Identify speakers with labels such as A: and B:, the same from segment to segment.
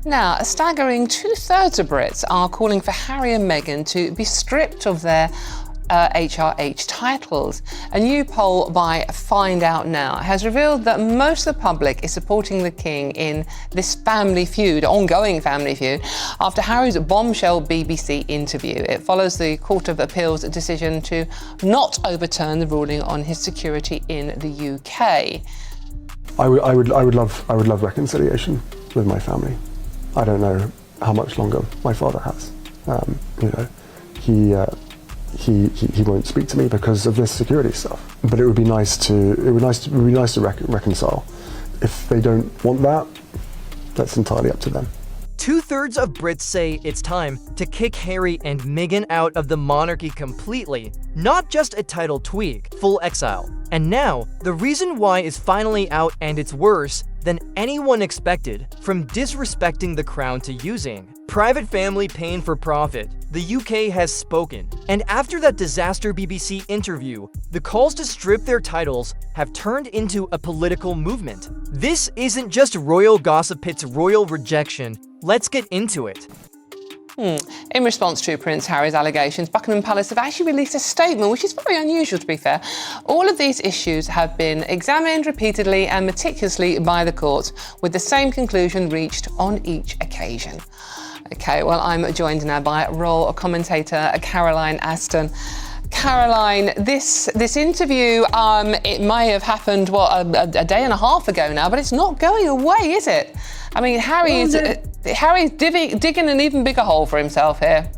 A: Now, a staggering 2/3 of Brits are calling for Harry and Meghan to be stripped of their HRH titles. A new poll by Find Out Now has revealed that most of the public is supporting the King in this ongoing family feud, after Harry's bombshell BBC interview. It follows the Court of Appeal's decision to not overturn the ruling on his security in the UK.
B: I would love reconciliation with my family. I don't know how much longer my father has. He won't speak to me because of this security stuff. But it would be nice to reconcile. If they don't want that, that's entirely up to them.
C: 2/3 of Brits say it's time to kick Harry and Meghan out of the monarchy completely, not just a title tweak, full exile. And now, the reason why is finally out, and it's worse than anyone expected, from disrespecting the crown to using private family paying for profit. The UK has spoken, and after that disaster BBC interview, the calls to strip their titles have turned into a political movement. This isn't just royal gossip, it's royal rejection. Let's get into it.
A: In response to Prince Harry's allegations, Buckingham Palace have actually released a statement, which is very unusual, to be fair. All of these issues have been examined repeatedly and meticulously by the courts, with the same conclusion reached on each occasion. Okay, well, I'm joined now by royal commentator Caroline Aston. Caroline, this interview, it may have happened, a day and a half ago now, but it's not going away, is it? I mean, Harry's digging an even bigger hole for himself here.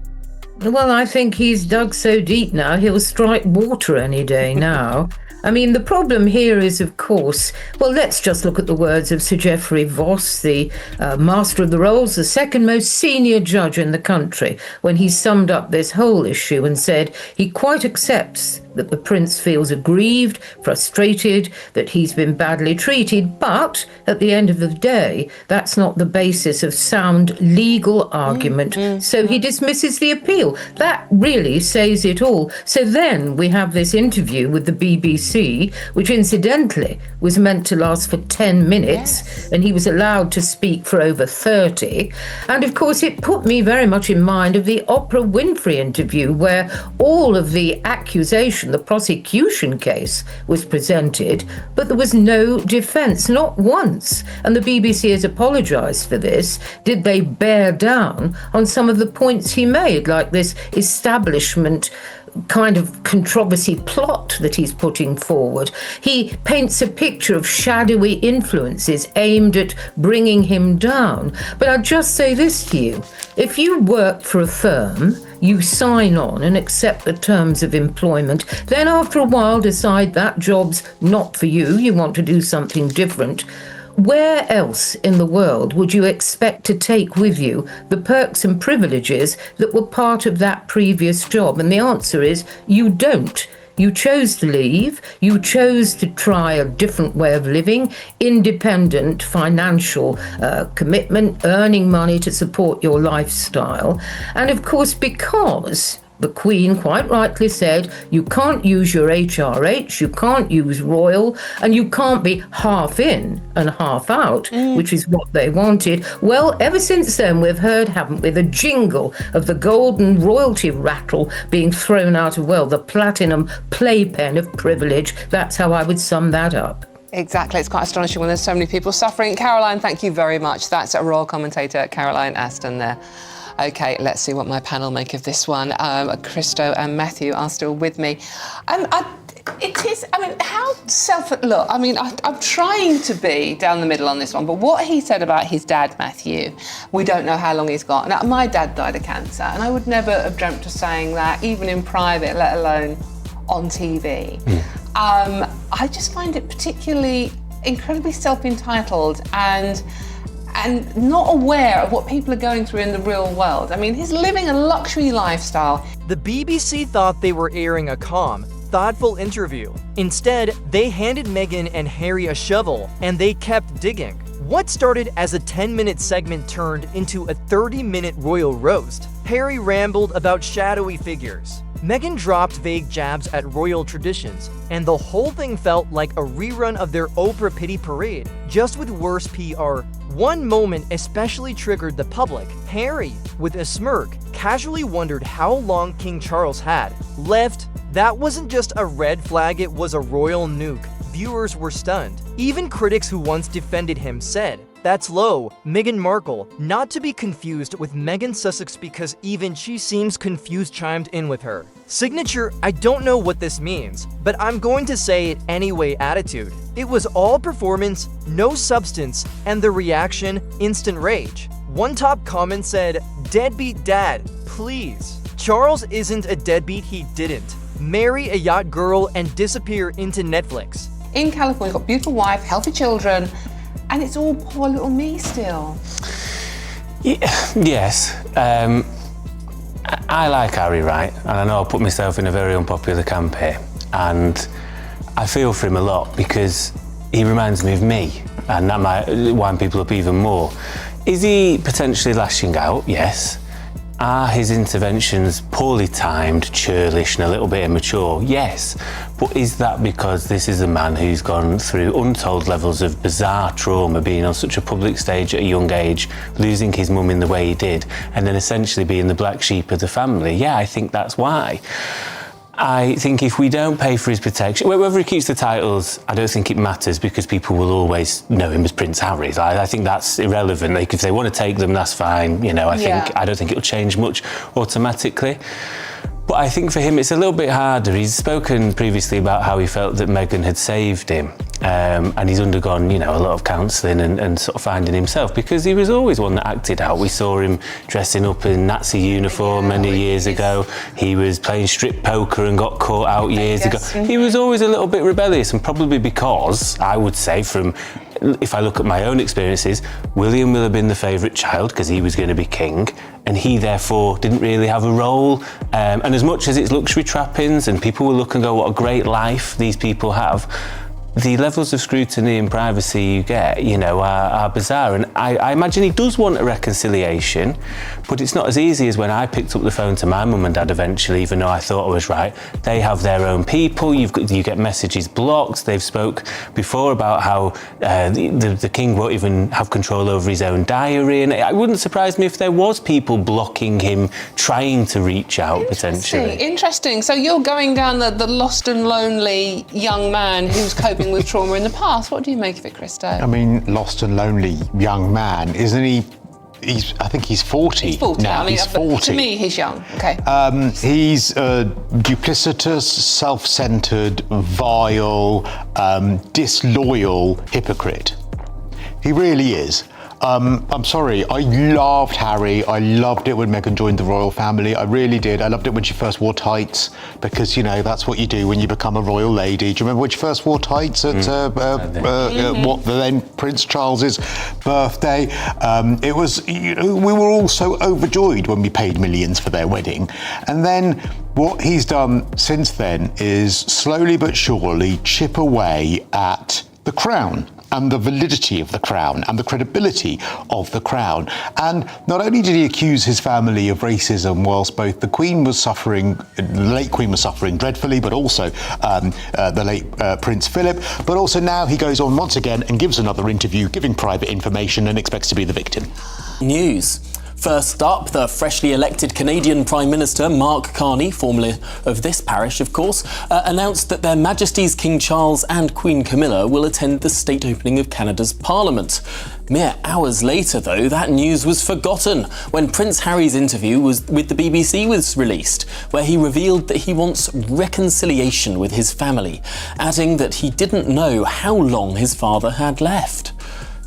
D: Well, I think he's dug so deep now, he'll strike water any day now. I mean, the problem here is, of course, well, let's just look at the words of Sir Geoffrey Voss, the Master of the Rolls, the second most senior judge in the country, when he summed up this whole issue and said he quite accepts that the Prince feels aggrieved, frustrated, that he's been badly treated, but at the end of the day, that's not the basis of sound legal argument. So he dismisses the appeal. That really says it all. So then we have this interview with the BBC, which incidentally was meant to last for 10 minutes, and he was allowed to speak for over 30. And of course, it put me very much in mind of the Oprah Winfrey interview, where all of the accusations, the prosecution case was presented, but there was no defence, not once. And the BBC has apologised for this. Did they bear down on some of the points he made, like this establishment kind of controversy plot that he's putting forward? He paints a picture of shadowy influences aimed at bringing him down. But I'll just say this to you. If you work for a firm, you sign on and accept the terms of employment, then after a while decide that job's not for you, you want to do something different. Where else in the world would you expect to take with you the perks and privileges that were part of that previous job? And the answer is you don't. You chose to leave, you chose to try a different way of living, independent financial commitment, earning money to support your lifestyle. And of course, because the Queen quite rightly said you can't use your HRH, you can't use royal, and you can't be half in and half out, which is what they wanted. Well, ever since then, we've heard, haven't we, the jingle of the golden royalty rattle being thrown out of, well, the platinum playpen of privilege. That's how I would sum that up.
A: Exactly. It's quite astonishing when there's so many people suffering. Caroline, thank you very much. That's a royal commentator, Caroline Aston there. Okay, let's see what my panel make of this one. Christo and Matthew are still with me. I'm trying to be down the middle on this one, but what he said about his dad, Matthew, we don't know how long he's got. Now, my dad died of cancer, and I would never have dreamt of saying that, even in private, let alone on TV. I just find it particularly incredibly self-entitled and not aware of what people are going through in the real world. I mean, he's living a luxury lifestyle.
C: The BBC thought they were airing a calm, thoughtful interview. Instead, they handed Meghan and Harry a shovel, and they kept digging. What started as a 10-minute segment turned into a 30-minute royal roast. Harry rambled about shadowy figures. Meghan dropped vague jabs at royal traditions, and the whole thing felt like a rerun of their Oprah pity parade, just with worse PR One moment especially triggered the public. Harry, with a smirk, casually wondered how long King Charles had left. That wasn't just a red flag, it was a royal nuke. Viewers were stunned. Even critics who once defended him said, "That's low." Meghan Markle, not to be confused with Meghan Sussex because even she seems confused, chimed in with her signature, "I don't know what this means, but I'm going to say it anyway" attitude. It was all performance, no substance, and the reaction, instant rage. One top comment said, "Deadbeat dad, please." Charles isn't a deadbeat, he didn't marry a yacht girl and disappear into Netflix.
A: In California, got a beautiful wife, healthy children, and it's all poor little me still.
E: Yes. I like Harry, right? And I know I put myself in a very unpopular camp here. And I feel for him a lot because he reminds me of me. And that might wind people up even more. Is he potentially lashing out? Yes. Are his interventions poorly timed, churlish and a little bit immature? Yes. But is that because this is a man who's gone through untold levels of bizarre trauma, being on such a public stage at a young age, losing his mum in the way he did, and then essentially being the black sheep of the family? Yeah, I think that's why. I think if we don't pay for his protection, whether he keeps the titles, I don't think it matters because people will always know him as Prince Harry. I think that's irrelevant. If they want to take them, that's fine. I don't think it'll change much automatically. But I think for him, it's a little bit harder. He's spoken previously about how he felt that Meghan had saved him. And he's undergone, a lot of counselling and sort of finding himself because he was always one that acted out. We saw him dressing up in Nazi uniform many years ago. He was playing strip poker and got caught out years ago. He was always a little bit rebellious, and probably because, I would say, if I look at my own experiences, William will have been the favourite child because he was going to be king, and he therefore didn't really have a role. And as much as it's luxury trappings and people will look and go, what a great life these people have, the levels of scrutiny and privacy you get, are bizarre. And I imagine he does want a reconciliation, but it's not as easy as when I picked up the phone to my mum and dad eventually, even though I thought I was right. They have their own people. You get messages blocked. They've spoke before about how the king won't even have control over his own diary. And it wouldn't surprise me if there was people blocking him, trying to reach out potentially.
A: Interesting. So you're going down the lost and lonely young man who's coping with trauma in the past. What do you make of it, Christo?
F: I mean, lost and lonely young man, isn't he? I think he's 40.
A: He's 40
F: now. He's 40.
A: To me, he's young. Okay.
F: He's a duplicitous, self-centered, vile, disloyal hypocrite. He really is. I'm sorry, I loved Harry. I loved it when Meghan joined the royal family. I really did. I loved it when she first wore tights because, that's what you do when you become a royal lady. Do you remember when she first wore tights at what then Prince Charles's birthday? It was, we were all so overjoyed when we paid millions for their wedding. And then what he's done since then is slowly but surely chip away at the crown and the validity of the crown and the credibility of the crown. And not only did he accuse his family of racism whilst both the Queen was suffering, the late Queen was suffering dreadfully, but also the late Prince Philip, but also now he goes on once again and gives another interview giving private information and expects to be the victim.
G: News. First up, the freshly elected Canadian Prime Minister Mark Carney, formerly of this parish, of course, announced that Their Majesties King Charles and Queen Camilla will attend the state opening of Canada's Parliament. Mere hours later, though, that news was forgotten when Prince Harry's interview with the BBC was released, where he revealed that he wants reconciliation with his family, adding that he didn't know how long his father had left.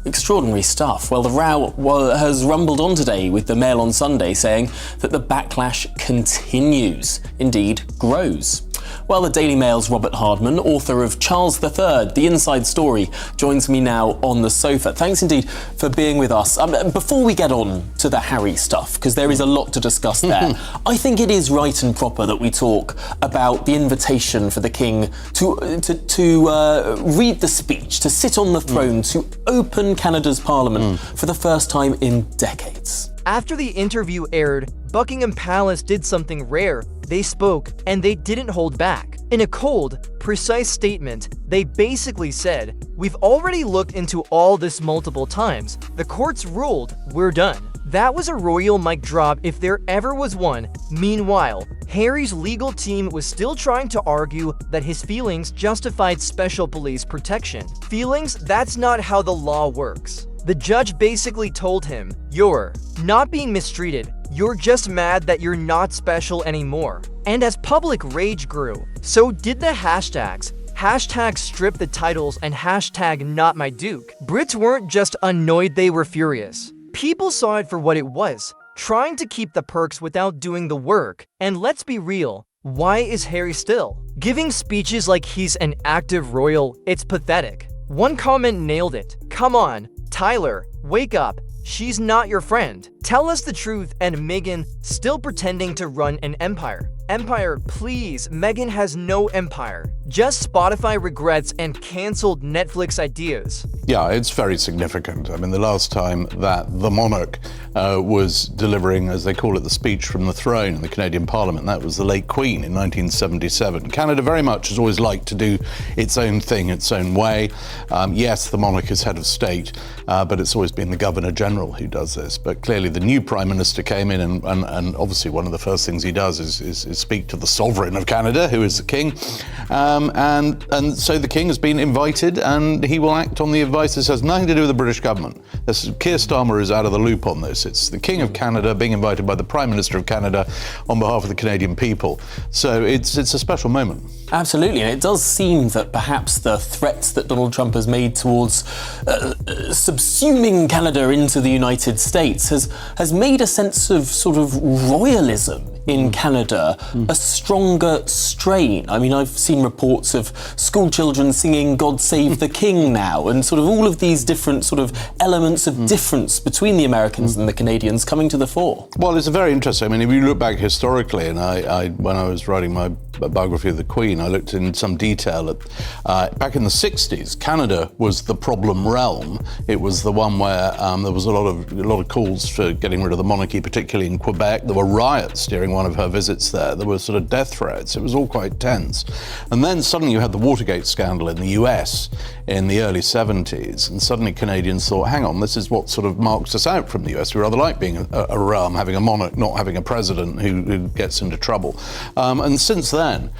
G: Extraordinary stuff. Well, the row has rumbled on today, with the Mail on Sunday saying that the backlash continues, indeed grows. Well, the Daily Mail's Robert Hardman, author of Charles III, The Inside Story, joins me now on the sofa. Thanks indeed for being with us. Before we get on to the Harry stuff, because there is a lot to discuss there, I think it is right and proper that we talk about the invitation for the king to read the speech, to sit on the throne, to open Canada's Parliament for the first time in decades.
C: After the interview aired, Buckingham Palace did something rare. they spoke, and they didn't hold back. In a cold, precise statement, they basically said, "We've already looked into all this multiple times. The courts ruled, we're done." That was a royal mic drop if there ever was one. Meanwhile, Harry's legal team was still trying to argue that his feelings justified special police protection. Feelings? That's not how the law works. The judge basically told him, "You're not being mistreated. You're just mad that you're not special anymore." And as public rage grew, so did the hashtags. Hashtag strip the titles and hashtag not my duke. Brits weren't just annoyed, they were furious. People saw it for what it was, trying to keep the perks without doing the work. And let's be real, why is Harry still giving speeches like he's an active royal? It's pathetic. One comment nailed it. "Come on, Tyler, wake up. She's not your friend. Tell us the truth." And Meghan still pretending to run an empire. Empire, please. Meghan has no empire. Just Spotify regrets and cancelled Netflix ideas.
F: Yeah, it's very significant. I mean, the last time that the monarch was delivering, as they call it, the speech from the throne in the Canadian Parliament, that was the late Queen in 1977. Canada very much has always liked to do its own thing, its own way. Yes, the monarch is head of state, but it's always been the Governor General who does this. But clearly the new Prime Minister came in and obviously one of the first things he does is speak to the sovereign of Canada, who is the King. And so the King has been invited and he will act on the advice. This has nothing to do with the British government. Keir Starmer is out of the loop on this. It's the King of Canada being invited by the Prime Minister of Canada on behalf of the Canadian people. So it's a special moment.
G: Absolutely, and it does seem that perhaps the threats that Donald Trump has made towards subsuming Canada into the United States has made a sense of sort of royalism in Canada a stronger strain. I mean, I've seen reports of school children singing "God Save the King" now, and sort of all of these different sort of elements of difference between the Americans and the Canadians coming to the fore.
F: Well, it's very interesting. I mean, if you look back historically, and I when I was writing my biography of the Queen, I looked in some detail at back in the 60s, Canada was the problem realm. It was the one where there was a lot of calls for getting rid of the monarchy, particularly in Quebec. There were riots during one of her visits there. There were sort of death threats. It was all quite tense. And then suddenly you had the Watergate scandal in the US in the early 70s, and suddenly Canadians thought, hang on, this is what sort of marks us out from the US. We rather like being a realm, having a monarch, not having a president who gets into trouble. And since then,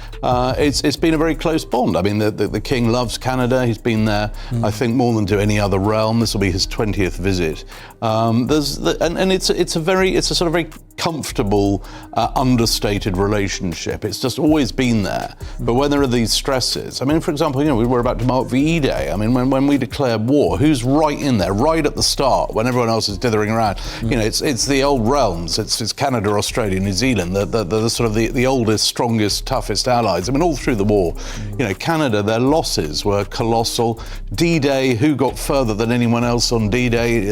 F: it's been a very close bond. I mean, the King loves Canada. He's been there, I think, more than to any other realm. This will be his 20th visit. It's a sort of very comfortable, understated relationship. It's just always been there. But when there are these stresses, I mean, for example, we were about to mark VE Day. I mean, when we declared war, who's right in there, right at the start, when everyone else is dithering around? It's the old realms. It's Canada, Australia, New Zealand, the sort of the oldest, strongest, toughest allies. I mean, all through the war, Canada, their losses were colossal. D-Day, who got further than anyone else on D-Day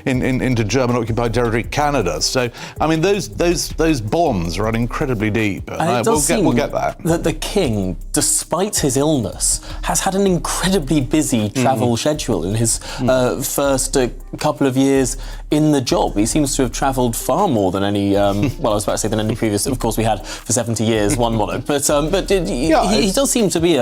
F: into German-occupied territory? Canada. So, I mean, those bonds run incredibly deep. We'll get that.
G: That the King, despite his illness, has had an incredibly busy travel schedule in his first couple of years in the job. He seems to have travelled far more than any, I was about to say than any previous, of course we had for 70 years one monarch, but he does seem to be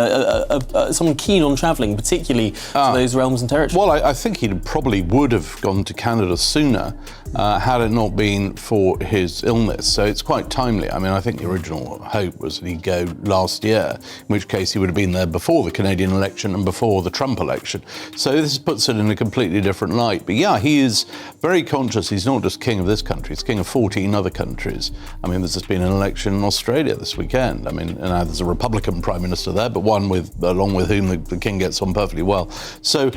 G: someone keen on travelling, particularly to those realms and territories.
F: Well, I think he probably would have gone to Canada sooner had it not been for his illness. So it's quite timely. I mean, I think the original hope was that he'd go last year, in which case he would have been there before the Canadian election and before the Trump election. So this puts it in a completely different light. But yeah, he is very conscious. He's not just king of this country, he's king of 14 other countries. I mean, there's just been an election in Australia this weekend. I mean, now there's a Republican Prime Minister there, but one along with whom the king gets on perfectly well. So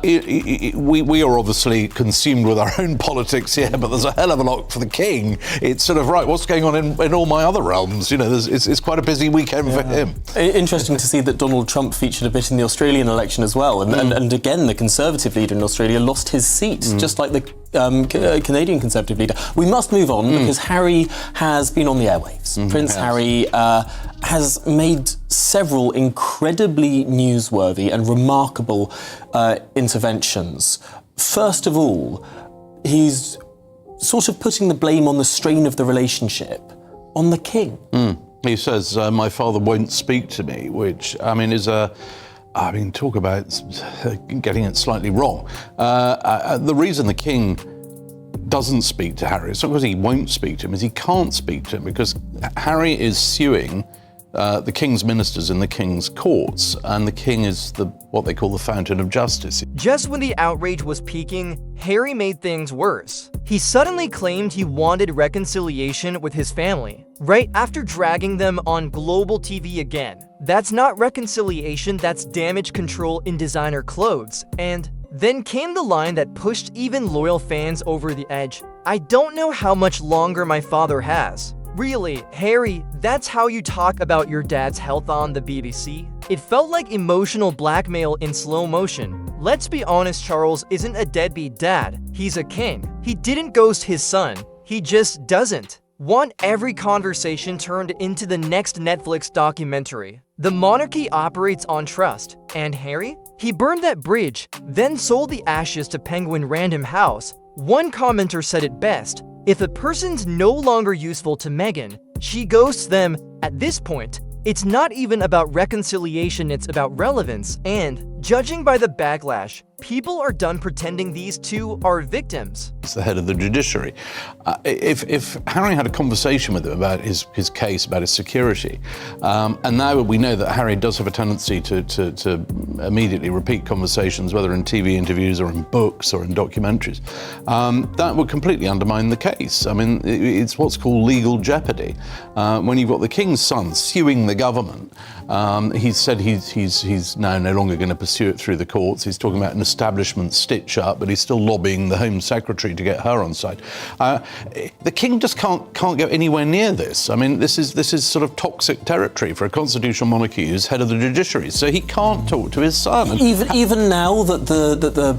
F: we are obviously consumed with our own politics here, but there's a hell of a lot for the king. It's sort of, right, what's going on in all my other realms? It's quite a busy weekend for him.
G: Interesting to see that Donald Trump featured a bit in the Australian election as well. And again, the Conservative leader in Australia lost his seat, just like the Canadian Conservative leader. We must move on because Harry has been on the airwaves. Prince Harry has made several incredibly newsworthy and remarkable interventions. First of all, he's sort of putting the blame on the strain of the relationship on the king.
F: He says, my father won't speak to me, which, I mean, is talk about getting it slightly wrong. The reason the king doesn't speak to Harry, it's not because he won't speak to him, is he can't speak to him because Harry is suing the king's ministers in the king's courts, and the king is what they call the fountain of justice.
C: Just when the outrage was peaking, Harry made things worse. He suddenly claimed he wanted reconciliation with his family, right after dragging them on global TV again. That's not reconciliation, that's damage control in designer clothes. And then came the line that pushed even loyal fans over the edge. I don't know how much longer my father has. Really, Harry, that's how you talk about your dad's health on the BBC? It felt like emotional blackmail in slow motion. Let's be honest, Charles isn't a deadbeat dad. He's a king. He didn't ghost his son. He just doesn't want every conversation turned into the next Netflix documentary. The monarchy operates on trust. And Harry? He burned that bridge, then sold the ashes to Penguin Random House. One commenter said it best. If a person's no longer useful to Meghan, she ghosts them. At this point, it's not even about reconciliation, it's about relevance. And, judging by the backlash, people are done pretending these two are victims.
F: He's the head of the judiciary. If Harry had a conversation with him about his case, about his security, and now we know that Harry does have a tendency to immediately repeat conversations, whether in TV interviews or in books or in documentaries, that would completely undermine the case. I mean, it's what's called legal jeopardy. When you've got the king's son suing the government, he said he's now no longer going to pursue it through the courts. He's talking about an establishment stitch-up, but he's still lobbying the Home Secretary to get her on side. The king just can't go anywhere near this. I mean, this is sort of toxic territory for a constitutional monarchy who's head of the judiciary. So he can't talk to his son.
G: Even now that the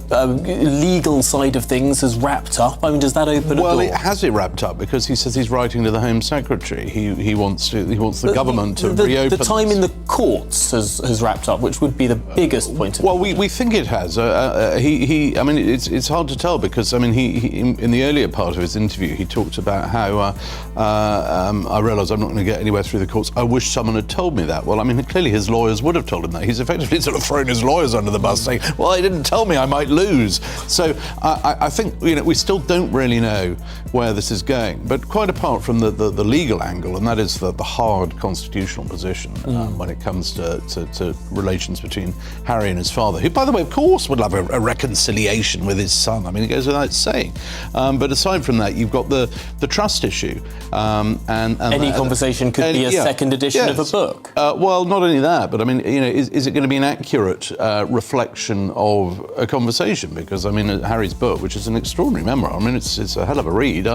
G: legal side of things has wrapped up, I mean, does that open a door?
F: Well, it has wrapped up because he says he's writing to the Home Secretary. He wants the government to reopen.
G: The time in the courts has wrapped up, which would be the biggest point of
F: Well, we think it has. I mean, it's hard to tell because, I mean, he in the earlier part of his interview, he talked about how I realise I'm not going to get anywhere through the courts. I wish someone had told me that. Well, I mean, clearly his lawyers would have told him that. He's effectively sort of thrown his lawyers under the bus, saying, well, they didn't tell me I might lose. So I think, we still don't really know where this is going. But quite apart from the legal angle, and that is the hard constitutional position when it comes to relations between Harry and his father, who, by the way, of course, would love a reconciliation with his son. I mean, it goes without saying. But aside from that, you've got the trust issue. And
G: any conversation could be a second edition of a book.
F: Well, not only that, but I mean, is it going to be an accurate reflection of a conversation? Because I mean, Harry's book, which is an extraordinary memoir. I mean, it's a hell of a read.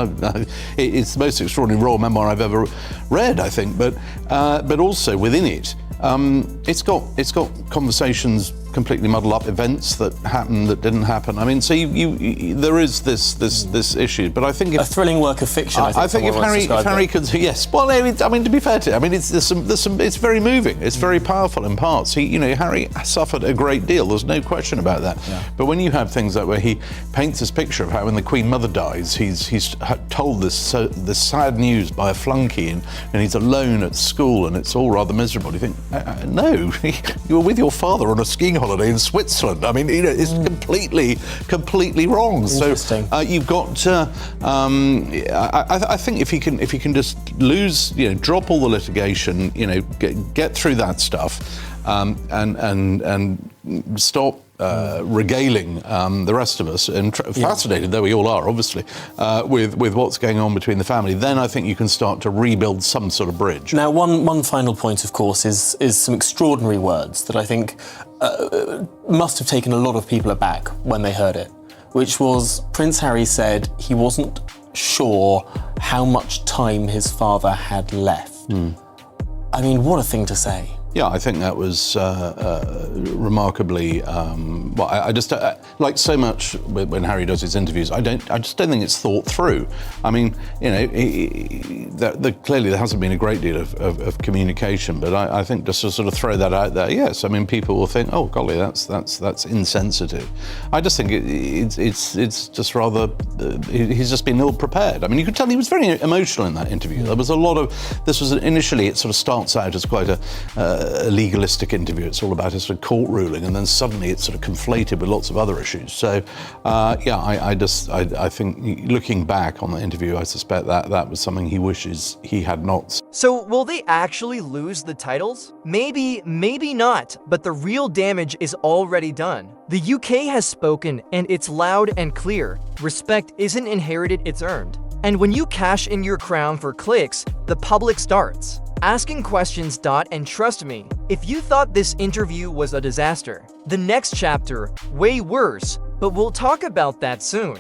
F: It's the most extraordinary royal memoir I've ever read, I think. But also within it, it's got conversations completely muddle up, events that happened that didn't happen. I mean, so there is this issue. But I think
G: a thrilling work of fiction.
F: I think if Harry could, yes. Well, I mean, to be fair to him, I mean, there's some. It's very moving. It's very powerful in parts. Harry suffered a great deal. There's no question about that. Yeah. But when you have things like where he paints this picture of how when the Queen Mother dies, he's told this sad news by a flunky, and he's alone at school, and it's all rather miserable. You think, no, you were with your father on a skiing holiday in Switzerland. I mean, it's completely wrong. So you've got. I think if he can just drop all the litigation, get through that stuff, and stop regaling the rest of us, and fascinated though we all are, obviously, with what's going on between the family, then I think you can start to rebuild some sort of bridge.
G: Now, one final point, of course, is some extraordinary words that I think must have taken a lot of people aback when they heard it, which was Prince Harry said he wasn't sure how much time his father had left. I mean, what a thing to say.
H: Yeah, I think that was remarkably. Well, I just like so much when Harry does his interviews. I just don't think it's thought through. I mean, you know, clearly there hasn't been a great deal of communication, but I think just to sort of throw that out there, yes. I mean, people will think, oh golly, that's insensitive. I just think it's just rather. He's just been ill prepared. I mean, you could tell he was very emotional in that interview. There was a lot of. This was initially. It sort of starts out as quite a legalistic interview. It's all about a sort of court ruling, and then suddenly it's sort of conflated with lots of other issues. So, yeah, I think looking back on the interview, I suspect that was something he wishes he had not.
C: So will they actually lose the titles? Maybe, maybe not, but the real damage is already done. The UK has spoken, and it's loud and clear. Respect isn't inherited, it's earned. And when you cash in your crown for clicks, the public starts asking questions. And trust me, if you thought this interview was a disaster, the next chapter, way worse, but we'll talk about that soon.